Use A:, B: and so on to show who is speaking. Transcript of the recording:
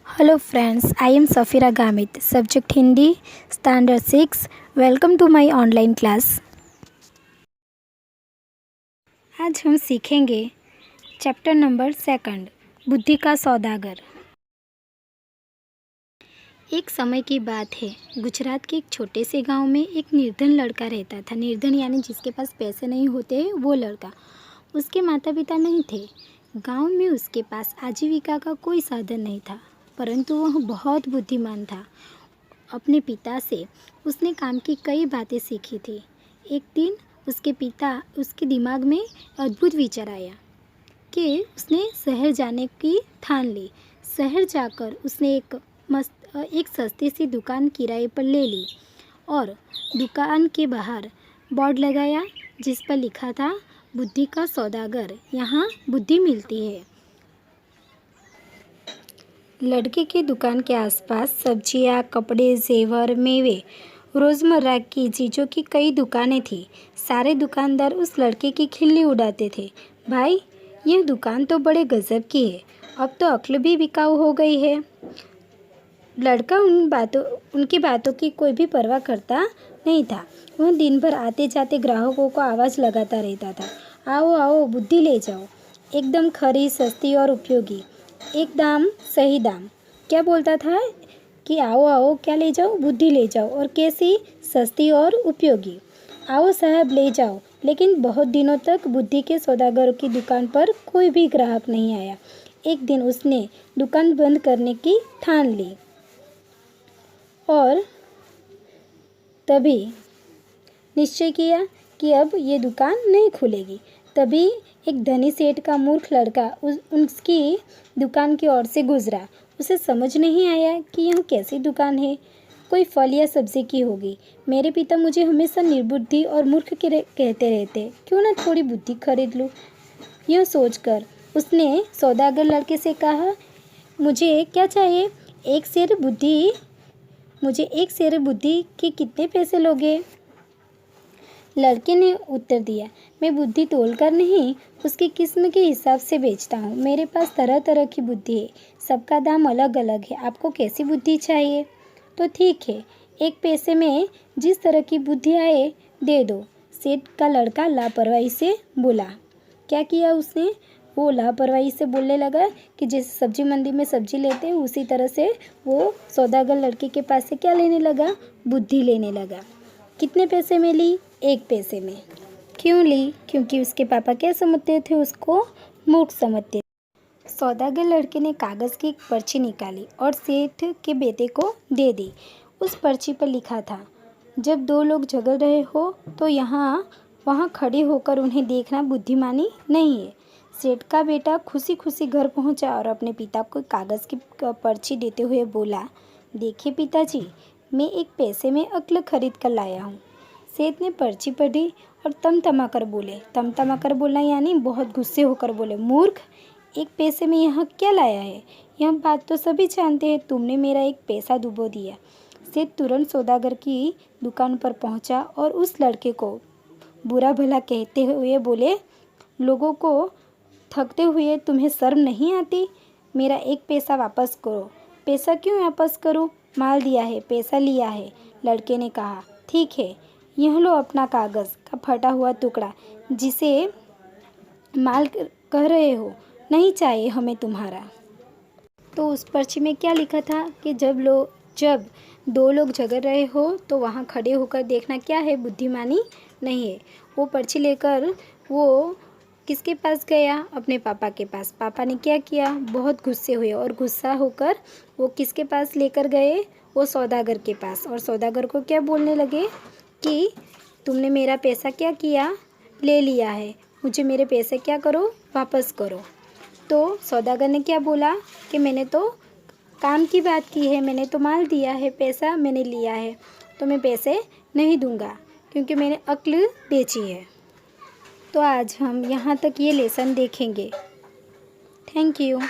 A: Hello friends, I am Safira Gamit, subject Hindi, standard 6. Welcome to my online class. आज हम सीखेंगे chapter number 2, बुद्धि का सौदागर। एक समय की बात है, गुजरात के एक छोटे से गांव में एक निर्धन लड़का रहता था। निर्धन यानी जिसके पास पैसे नहीं होते, वो लड़का। उसके माता पिता नहीं थे। गांव में उसके पास आजीविका का कोई साधन नहीं था, परंतु वह बहुत बुद्धिमान था। अपने पिता से उसने काम की कई बातें सीखी थी। एक दिन उसके दिमाग में अद्भुत विचार आया कि उसने शहर जाने की ठान ली। शहर जाकर उसने एक सस्ती सी दुकान किराए पर ले ली और दुकान के बाहर बोर्ड लगाया जिस पर लिखा था, बुद्धि का सौदागर, यहाँ बुद्धि मिलती है। लड़के की दुकान के आसपास सब्जियां, कपड़े, जेवर, मेवे, रोज़मर्रा की चीज़ों की कई दुकानें थीं। सारे दुकानदार उस लड़के की खिल्ली उड़ाते थे। भाई, यह दुकान तो बड़े गजब की है, अब तो अक्ल भी बिकाऊ हो गई है। लड़का उनकी बातों की कोई भी परवाह करता नहीं था। वह दिन भर आते जाते ग्राहकों को आवाज़ लगाता रहता था, आओ आओ, बुद्धि ले जाओ, एकदम खरी, सस्ती और उपयोगी, एक दाम सही दाम। क्या बोलता था कि आओ आओ, क्या ले जाओ, बुद्धि ले जाओ, और कैसी, सस्ती और उपयोगी। आओ साहब, ले जाओ। लेकिन बहुत दिनों तक बुद्धि के सौदागर की दुकान पर कोई भी ग्राहक नहीं आया। एक दिन उसने दुकान बंद करने की ठान ली और तभी निश्चय किया कि अब ये दुकान नहीं खुलेगी। तभी एक धनी सेठ का मूर्ख लड़का उसकी दुकान की ओर से गुजरा। उसे समझ नहीं आया कि यह कैसी दुकान है, कोई फल या सब्जी की होगी। मेरे पिता मुझे हमेशा निर्बुद्धि और मूर्ख कहते रहते, क्यों ना थोड़ी बुद्धि खरीद लूँ। यह सोचकर उसने सौदागर लड़के से कहा, मुझे क्या चाहिए? मुझे एक शेर बुद्धि के कितने पैसे लोगे? लड़के ने उत्तर दिया, मैं बुद्धि तोलकर नहीं, उसकी किस्म के हिसाब से बेचता हूँ। मेरे पास तरह तरह की बुद्धि है, सबका दाम अलग अलग है। आपको कैसी बुद्धि चाहिए? तो ठीक है, एक पैसे में जिस तरह की बुद्धि आए दे दो। सेठ का लड़का लापरवाही से बोला। क्या किया उसने? वो लापरवाही से बोलने लगा कि जैसे सब्जी मंडी में सब्जी लेते हैं, उसी तरह से वो सौदागर लड़के के पास से क्या लेने लगा? बुद्धि लेने लगा। कितने पैसे में ली? 1 पैसे में। क्यों ली? क्योंकि उसके पापा क्या समझते थे? उसको मूर्ख समझते थे। सौदागर लड़के ने कागज़ की एक पर्ची निकाली और सेठ के बेटे को दे दी। उस पर्ची पर लिखा था, जब 2 लोग झगड़ रहे हो तो वहाँ खड़े होकर उन्हें देखना बुद्धिमानी नहीं है। सेठ का बेटा खुशी खुशी घर पहुँचा और अपने पिता को कागज़ की पर्ची देते हुए बोला, देखिए पिताजी, मैं 1 पैसे में अक्ल खरीद कर लाया हूँ। सेठ ने पर्ची पढ़ी और तमतमा कर बोलना यानी बहुत गुस्से होकर बोले, मूर्ख, 1 पैसे में यहाँ क्या लाया है? यह बात तो सभी जानते हैं, तुमने मेरा 1 पैसा डुबो दिया। सेठ तुरंत सौदागर की दुकान पर पहुँचा और उस लड़के को बुरा भला कहते हुए बोले, लोगों को थकते हुए तुम्हें शर्म नहीं आती? मेरा 1 पैसा वापस करो। पैसा क्यों वापस करूं? माल दिया है, पैसा लिया है। लड़के ने कहा, ठीक है, यह लो अपना कागज़ का फटा हुआ टुकड़ा, जिसे माल कह रहे हो, नहीं चाहिए हमें तुम्हारा। तो उस पर्ची में क्या लिखा था कि जब 2 लोग झगड़ रहे हो तो वहाँ खड़े होकर देखना क्या है? बुद्धिमानी नहीं है। वो पर्ची लेकर वो किसके पास गया? अपने पापा के पास। पापा ने क्या किया? बहुत गुस्से हुए और गुस्सा होकर वो किसके पास लेकर गए? वो सौदागर के पास। और सौदागर को क्या बोलने लगे कि तुमने मेरा पैसा क्या किया? ले लिया है, मुझे मेरे पैसे क्या करो? वापस करो। तो सौदागर ने क्या बोला कि मैंने तो काम की बात की है, मैंने तो माल दिया है, पैसा मैंने लिया है, तो मैं पैसे नहीं दूंगा क्योंकि मैंने अक्ल बेची है। तो आज हम यहाँ तक ये लेसन देखेंगे। Thank you.